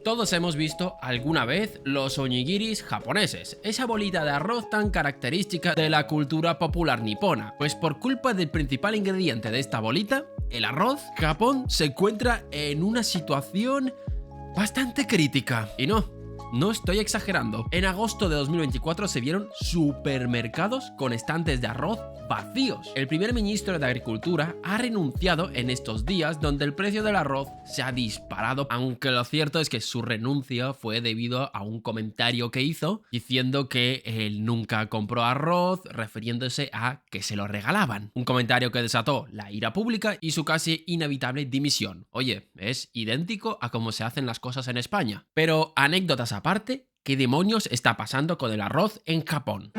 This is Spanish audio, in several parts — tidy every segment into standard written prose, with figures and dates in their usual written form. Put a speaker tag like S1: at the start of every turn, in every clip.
S1: Todos hemos visto alguna vez los onigiris japoneses, esa bolita de arroz tan característica de la cultura popular nipona. Pues por culpa del principal ingrediente de esta bolita, el arroz, Japón se encuentra en una situación bastante crítica. Y no estoy exagerando. En agosto de 2024 se vieron supermercados con estantes de arroz vacíos. El primer ministro de Agricultura ha renunciado en estos días, donde el precio del arroz se ha disparado, aunque lo cierto es que su renuncia fue debido a un comentario que hizo diciendo que él nunca compró arroz, refiriéndose a que se lo regalaban. Un comentario que desató la ira pública y su casi inevitable dimisión. Oye, es idéntico a cómo se hacen las cosas en España. Pero anécdotas aparte, ¿qué demonios está pasando con el arroz en Japón?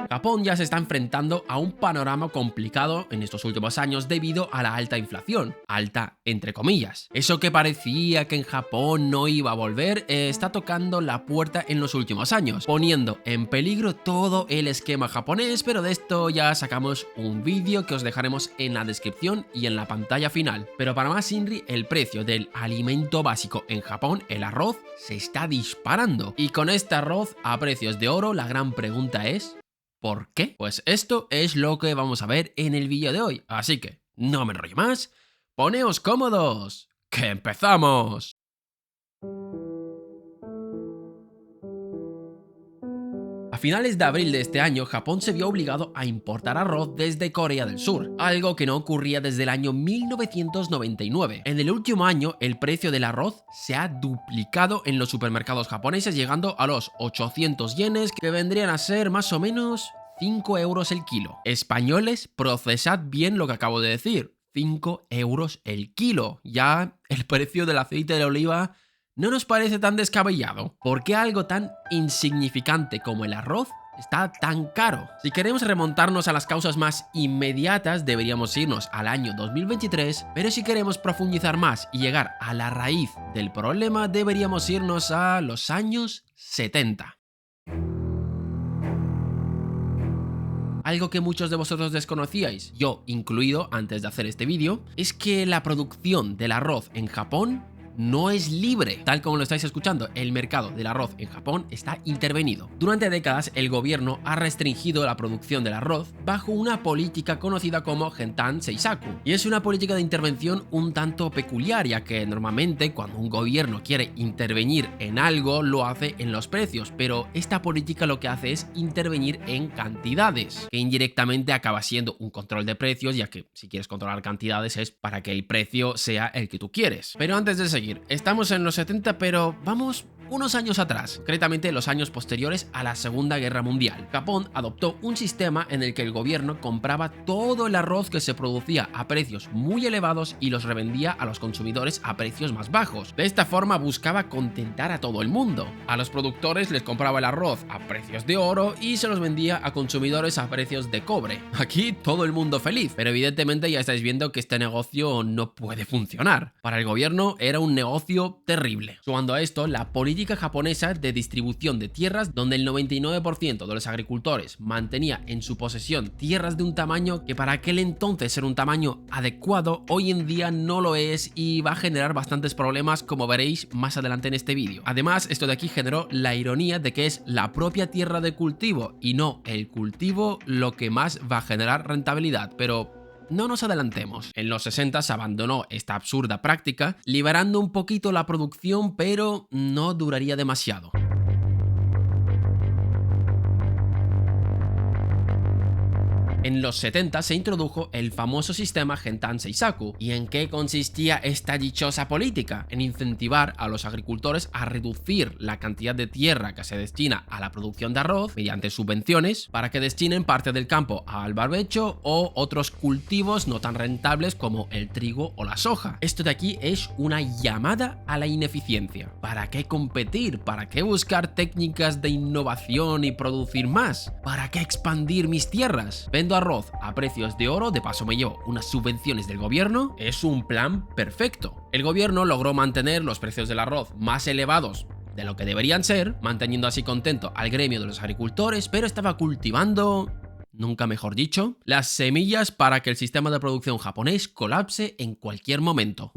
S1: Japón ya se está enfrentando a un panorama complicado en estos últimos años debido a la alta inflación, alta entre comillas. Eso que parecía que en Japón no iba a volver, está tocando la puerta en los últimos años, poniendo en peligro todo el esquema japonés, pero de esto ya sacamos un vídeo que os dejaremos en la descripción y en la pantalla final. Pero para más Inri, el precio del alimento básico en Japón, el arroz, se está disparando. Y con este arroz a precios de oro, la gran pregunta es: ¿por qué? Pues esto es lo que vamos a ver en el vídeo de hoy, así que no me enrollo más, poneos cómodos, ¡que empezamos! A finales de abril de este año, Japón se vio obligado a importar arroz desde Corea del Sur, algo que no ocurría desde el año 1999. En el último año, el precio del arroz se ha duplicado en los supermercados japoneses, llegando a los 800 yenes, que vendrían a ser más o menos 5 euros el kilo. Españoles, procesad bien lo que acabo de decir, 5 euros el kilo. Ya el precio del aceite de oliva no nos parece tan descabellado. ¿Por qué algo tan insignificante como el arroz está tan caro? Si queremos remontarnos a las causas más inmediatas, deberíamos irnos al año 2023, pero si queremos profundizar más y llegar a la raíz del problema, deberíamos irnos a los años 70. Algo que muchos de vosotros desconocíais, yo incluido antes de hacer este vídeo, es que la producción del arroz en Japón no es libre. Tal como lo estáis escuchando, el mercado del arroz en Japón está intervenido. Durante décadas, el gobierno ha restringido la producción del arroz bajo una política conocida como Gentan Seisaku. Y es una política de intervención un tanto peculiar, ya que normalmente cuando un gobierno quiere intervenir en algo, lo hace en los precios, pero esta política lo que hace es intervenir en cantidades, que indirectamente acaba siendo un control de precios, ya que si quieres controlar cantidades es para que el precio sea el que tú quieres. Pero antes de seguir, estamos en los 70, pero vamos unos años atrás, concretamente los años posteriores a la Segunda Guerra Mundial. Japón adoptó un sistema en el que el gobierno compraba todo el arroz que se producía a precios muy elevados y los revendía a los consumidores a precios más bajos. De esta forma buscaba contentar a todo el mundo. A los productores les compraba el arroz a precios de oro y se los vendía a consumidores a precios de cobre. Aquí todo el mundo feliz, pero evidentemente ya estáis viendo que este negocio no puede funcionar. Para el gobierno era un negocio terrible. Sumando a esto, la política japonesa de distribución de tierras, donde el 99% de los agricultores mantenía en su posesión tierras de un tamaño que para aquel entonces era un tamaño adecuado, hoy en día no lo es y va a generar bastantes problemas, como veréis más adelante en este vídeo. Además, esto de aquí generó la ironía de que es la propia tierra de cultivo y no el cultivo lo que más va a generar rentabilidad, pero no nos adelantemos. En los 60 se abandonó esta absurda práctica, liberando un poquito la producción, pero no duraría demasiado. En los 70 se introdujo el famoso sistema Gentan Seisaku. ¿Y en qué consistía esta dichosa política? En incentivar a los agricultores a reducir la cantidad de tierra que se destina a la producción de arroz mediante subvenciones para que destinen parte del campo al barbecho o otros cultivos no tan rentables como el trigo o la soja. Esto de aquí es una llamada a la ineficiencia. ¿Para qué competir? ¿Para qué buscar técnicas de innovación y producir más? ¿Para qué expandir mis tierras? Vendo arroz a precios de oro, de paso me llevo unas subvenciones del gobierno. Es un plan perfecto. El gobierno logró mantener los precios del arroz más elevados de lo que deberían ser, manteniendo así contento al gremio de los agricultores, pero estaba cultivando, nunca mejor dicho, las semillas para que el sistema de producción japonés colapse en cualquier momento.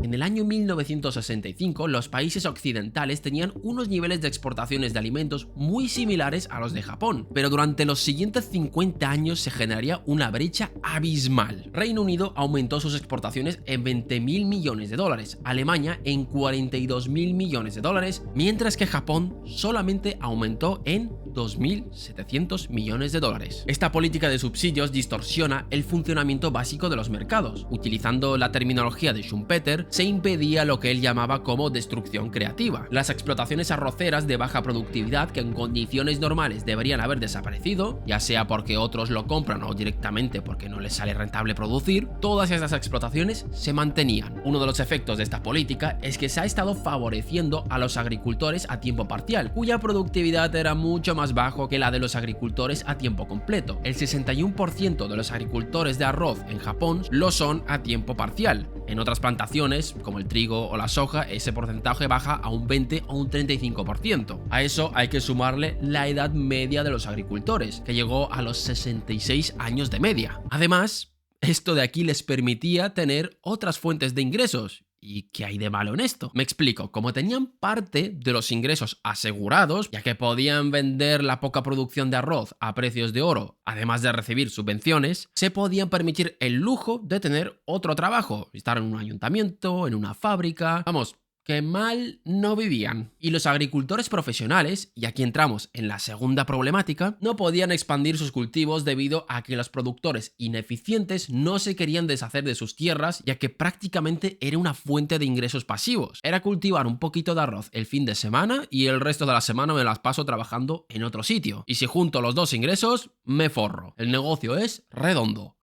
S1: En el año 1965, los países occidentales tenían unos niveles de exportaciones de alimentos muy similares a los de Japón, pero durante los siguientes 50 años se generaría una brecha abismal. Reino Unido aumentó sus exportaciones en 20.000 millones de dólares, Alemania en 42.000 millones de dólares, mientras que Japón solamente aumentó en 2.700 millones de dólares. Esta política de subsidios distorsiona el funcionamiento básico de los mercados. Utilizando la terminología de Schumpeter, se impedía lo que él llamaba como destrucción creativa. Las explotaciones arroceras de baja productividad que en condiciones normales deberían haber desaparecido, ya sea porque otros lo compran o directamente porque no les sale rentable producir, todas esas explotaciones se mantenían. Uno de los efectos de esta política es que se ha estado favoreciendo a los agricultores a tiempo parcial, cuya productividad era mucho más bajo que la de los agricultores a tiempo completo. El 61% de los agricultores de arroz en Japón lo son a tiempo parcial. En otras plantaciones, como el trigo o la soja, ese porcentaje baja a un 20 o un 35%. A eso hay que sumarle la edad media de los agricultores, que llegó a los 66 años de media. Además, esto de aquí les permitía tener otras fuentes de ingresos. ¿Y qué hay de malo en esto? Me explico, como tenían parte de los ingresos asegurados, ya que podían vender la poca producción de arroz a precios de oro, además de recibir subvenciones, se podían permitir el lujo de tener otro trabajo, estar en un ayuntamiento, en una fábrica, vamos, que mal no vivían. Y los agricultores profesionales, y aquí entramos en la segunda problemática, no podían expandir sus cultivos debido a que los productores ineficientes no se querían deshacer de sus tierras, ya que prácticamente era una fuente de ingresos pasivos. Era cultivar un poquito de arroz el fin de semana y el resto de la semana me las paso trabajando en otro sitio. Y si junto los dos ingresos, me forro. El negocio es redondo.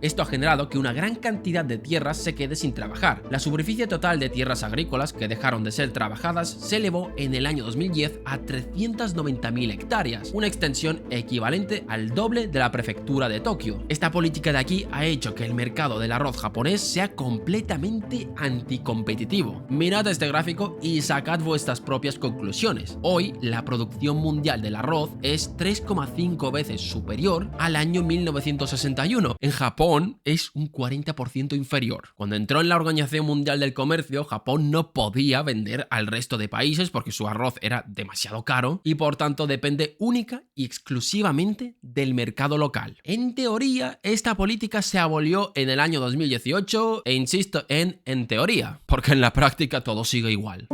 S1: Esto ha generado que una gran cantidad de tierras se quede sin trabajar. La superficie total de tierras agrícolas que dejaron de ser trabajadas se elevó en el año 2010 a 390.000 hectáreas, una extensión equivalente al doble de la prefectura de Tokio. Esta política de aquí ha hecho que el mercado del arroz japonés sea completamente anticompetitivo. Mirad este gráfico y sacad vuestras propias conclusiones. Hoy, la producción mundial del arroz es 3,5 veces superior al año 1961. En Japón es un 40% inferior. Cuando entró en la Organización Mundial del Comercio, Japón no podía vender al resto de países porque su arroz era demasiado caro y por tanto depende única y exclusivamente del mercado local. En teoría, esta política se abolió en el año 2018 e insisto en teoría, porque en la práctica todo sigue igual.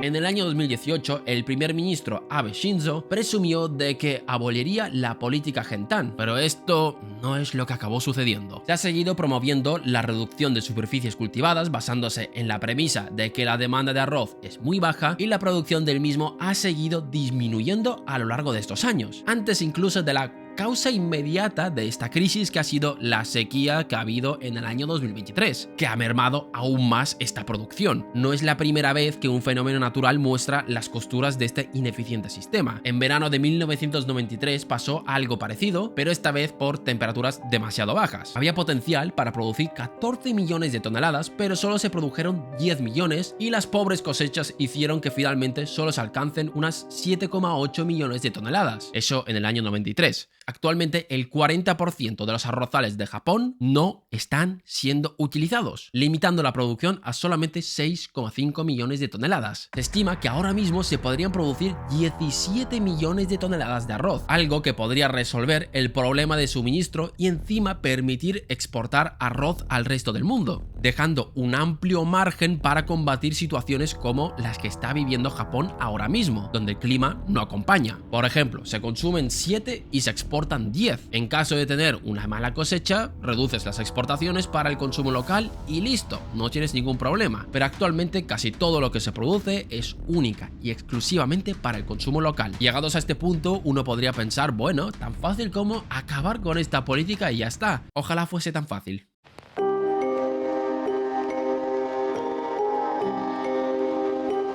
S1: En el año 2018, el primer ministro Abe Shinzo presumió de que aboliría la política Gentan, pero esto no es lo que acabó sucediendo. Se ha seguido promoviendo la reducción de superficies cultivadas basándose en la premisa de que la demanda de arroz es muy baja y la producción del mismo ha seguido disminuyendo a lo largo de estos años, antes incluso de la causa inmediata de esta crisis que ha sido la sequía que ha habido en el año 2023, que ha mermado aún más esta producción. No es la primera vez que un fenómeno natural muestra las costuras de este ineficiente sistema. En verano de 1993 pasó algo parecido, pero esta vez por temperaturas demasiado bajas. Había potencial para producir 14 millones de toneladas, pero solo se produjeron 10 millones y las pobres cosechas hicieron que finalmente solo se alcancen unas 7,8 millones de toneladas. Eso en el año 93. Actualmente el 40% de los arrozales de Japón no están siendo utilizados, limitando la producción a solamente 6,5 millones de toneladas. Se estima que ahora mismo se podrían producir 17 millones de toneladas de arroz, algo que podría resolver el problema de suministro y encima permitir exportar arroz al resto del mundo, dejando un amplio margen para combatir situaciones como las que está viviendo Japón ahora mismo, donde el clima no acompaña. Por ejemplo, se consumen 7 y se exportan 10. En caso de tener una mala cosecha, reduces las exportaciones para el consumo local y listo, no tienes ningún problema. Pero actualmente casi todo lo que se produce es única y exclusivamente para el consumo local. Llegados a este punto, uno podría pensar, bueno, tan fácil como acabar con esta política y ya está. Ojalá fuese tan fácil.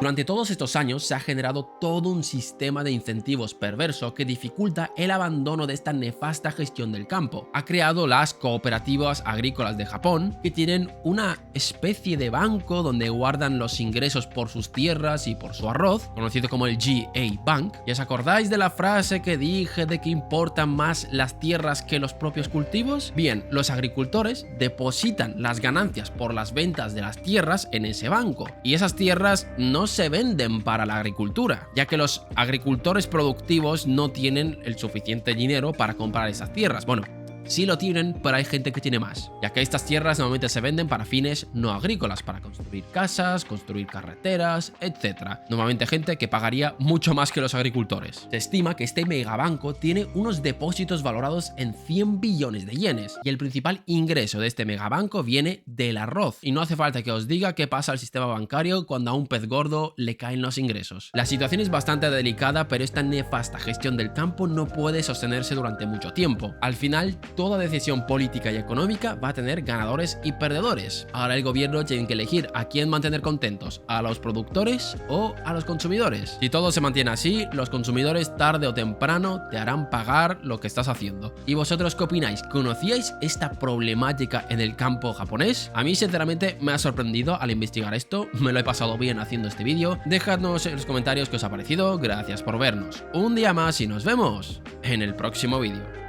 S1: Durante todos estos años se ha generado todo un sistema de incentivos perverso que dificulta el abandono de esta nefasta gestión del campo. Ha creado las cooperativas agrícolas de Japón, que tienen una especie de banco donde guardan los ingresos por sus tierras y por su arroz, conocido como el GA Bank. ¿Y os acordáis de la frase que dije de que importan más las tierras que los propios cultivos? Bien, los agricultores depositan las ganancias por las ventas de las tierras en ese banco, y esas tierras no se venden para la agricultura, ya que los agricultores productivos no tienen el suficiente dinero para comprar esas tierras. Bueno, sí lo tienen, pero hay gente que tiene más, ya que estas tierras normalmente se venden para fines no agrícolas, para construir casas, construir carreteras, etc. Normalmente gente que pagaría mucho más que los agricultores. Se estima que este megabanco tiene unos depósitos valorados en 100 billones de yenes, y el principal ingreso de este megabanco viene del arroz. Y no hace falta que os diga qué pasa al sistema bancario cuando a un pez gordo le caen los ingresos. La situación es bastante delicada, pero esta nefasta gestión del campo no puede sostenerse durante mucho tiempo. Al final, toda decisión política y económica va a tener ganadores y perdedores. Ahora el gobierno tiene que elegir a quién mantener contentos, a los productores o a los consumidores. Si todo se mantiene así, los consumidores tarde o temprano te harán pagar lo que estás haciendo. ¿Y vosotros qué opináis? ¿Conocíais esta problemática en el campo japonés? A mí sinceramente me ha sorprendido al investigar esto, me lo he pasado bien haciendo este vídeo. Dejadnos en los comentarios qué os ha parecido, gracias por vernos un día más y nos vemos en el próximo vídeo.